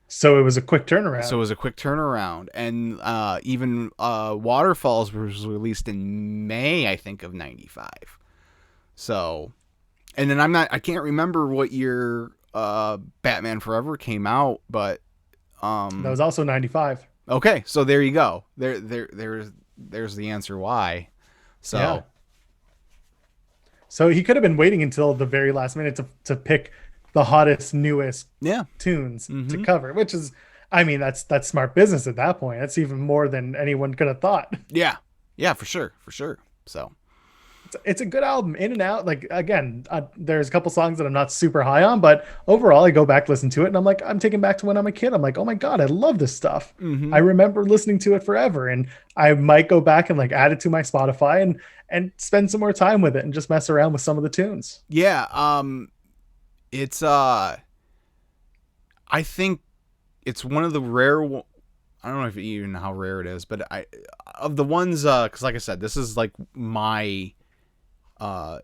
So it was a quick So turnaround. it was a quick turnaround, and even Waterfalls was released in May, I think, of '95. So, and then I can't remember what year Batman Forever came out, but That was also 95. okay, so there you go. There's the answer why. Yeah. So So he could have been waiting until the very last minute to pick the hottest, newest yeah, tunes to hmm cover, which is, I mean, that's smart business at that point. That's even more than anyone could have thought. yeah, for sure. So It's a good album, in and out. Like again, there's a couple songs that I'm not super high on, but overall, I go back listen to it, and I'm like, I'm taken back to when I'm a kid. I'm like, oh my god, I love this stuff. I hmm remember listening to it forever, and I might go back and like add it to my Spotify and spend some more time with it and just mess around with some of the tunes. yeah, it's I think it's one of the I don't know if even how rare it is, but I of the ones because like I said, this is like my uh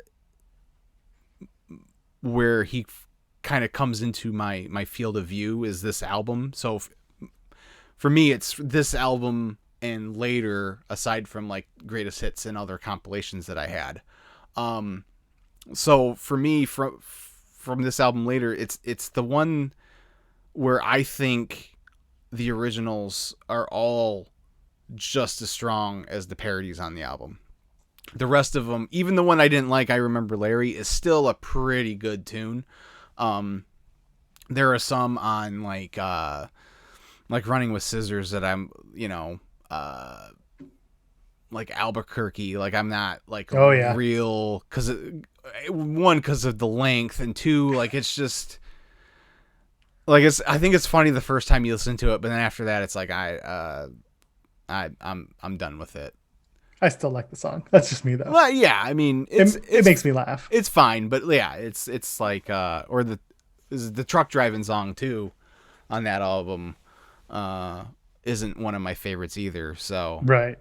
where he kind of comes into my field of view is this album. So for me, it's this album and later, aside from like greatest hits and other compilations that I had. Um, so for me, from this album later, it's the one where I think the originals are all just as strong as the parodies on the album. The rest of them, even the one I didn't like, I Remember Larry, is still a pretty good tune. Um, there are some on like Running with Scissors that I'm, like Albuquerque, like I'm not like Oh yeah, real because one, because of the length, and two, like, it's just like, I think it's funny the first time you listen to it, but then after that it's like I'm done with it. I still like the song. That's just me though. Well, yeah, I mean, It makes me laugh. It's fine, but yeah, it's like or the truck driving song too on that album isn't one of my favorites either. So Right.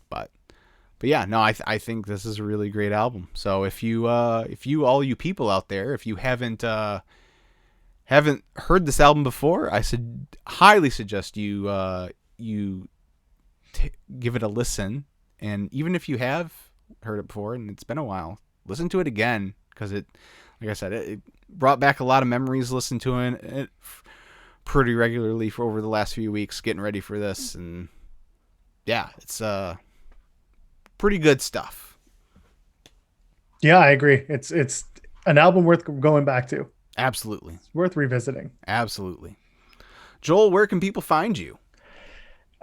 but yeah, no, I think this is a really great album. So if you all you people out there, if you haven't heard this album before, I highly suggest you give it a listen. And even if you have heard it before and it's been a while, listen to it again, because it, like I said, it brought back a lot of memories. Listening to it pretty regularly for over the last few weeks, getting ready for this, and yeah, it's pretty good stuff. Yeah, I agree. It's an album worth going back to. Absolutely, It's worth revisiting. Absolutely. Joel, where can people find you?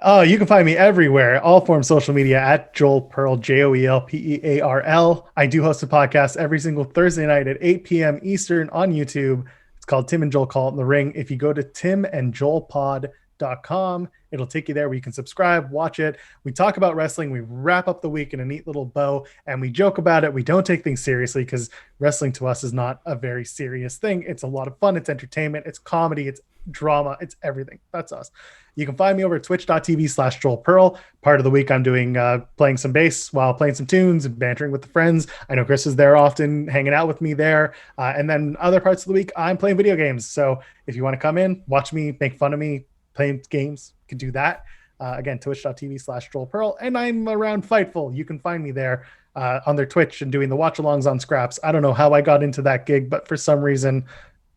You can find me everywhere, all forms social media at Joel Pearl, JoelPearl. I do host a podcast every single Thursday night at 8 p.m. Eastern on YouTube. It's called Tim and Joel Call It in the Ring. If you go to timandjoelpod.com, it'll take you there where you can subscribe, watch it. We talk about wrestling. We wrap up the week in a neat little bow, and we joke about it. We don't take things seriously, because wrestling to us is not a very serious thing. It's a lot of fun. It's entertainment. It's comedy. It's drama. It's everything. That's us. You can find me over at twitch.tv/Joel Pearl. Part of the week I'm doing playing some bass while playing some tunes and bantering with the friends. I know Chris is there often, hanging out with me there. And then other parts of the week I'm playing video games. So if you want to come in, watch me, make fun of me, playing games, you can do that. Again, twitch.tv/Joel Pearl. And I'm around Fightful. You can find me there on their Twitch and doing the watch-alongs on Scraps. I don't know how I got into that gig, but for some reason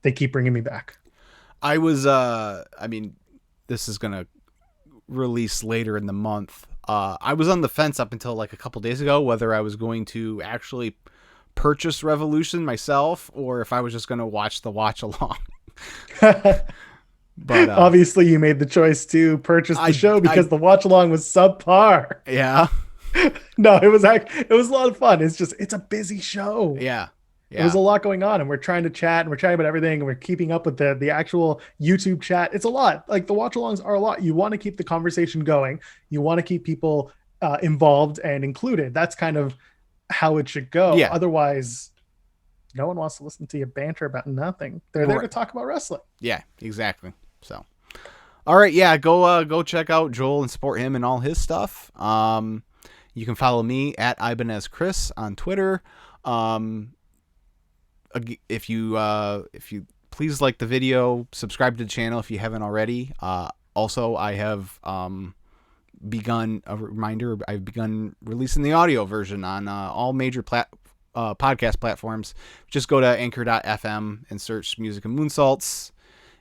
they keep bringing me back. I was this is gonna release later in the month. I was on the fence up until like a couple days ago whether I was going to actually purchase Revolution myself or if I was just gonna watch the watch along. But obviously you made the choice to purchase the show because the watch along was subpar. Yeah. No, it was a lot of fun. It's a busy show. Yeah. Yeah. There was a lot going on, and we're trying to chat and we're chatting about everything, and we're keeping up with the actual YouTube chat. It's a lot. Like, the watch alongs are a lot. You want to keep the conversation going. You want to keep people involved and included. That's kind of how it should go. Yeah. Otherwise, no one wants to listen to you banter about nothing. They're there to talk about wrestling. Yeah, exactly. So, all right. Yeah. Go check out Joel and support him and all his stuff. You can follow me at IbanezChris on Twitter. If you please like the video, subscribe to the channel if you haven't already. Also, I have begun releasing the audio version on all major podcast platforms. Just go to anchor.fm and search Music and Moonsaults.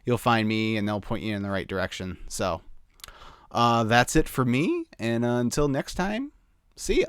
You'll find me, and they'll point you in the right direction. So that's it for me, and until next time, see ya.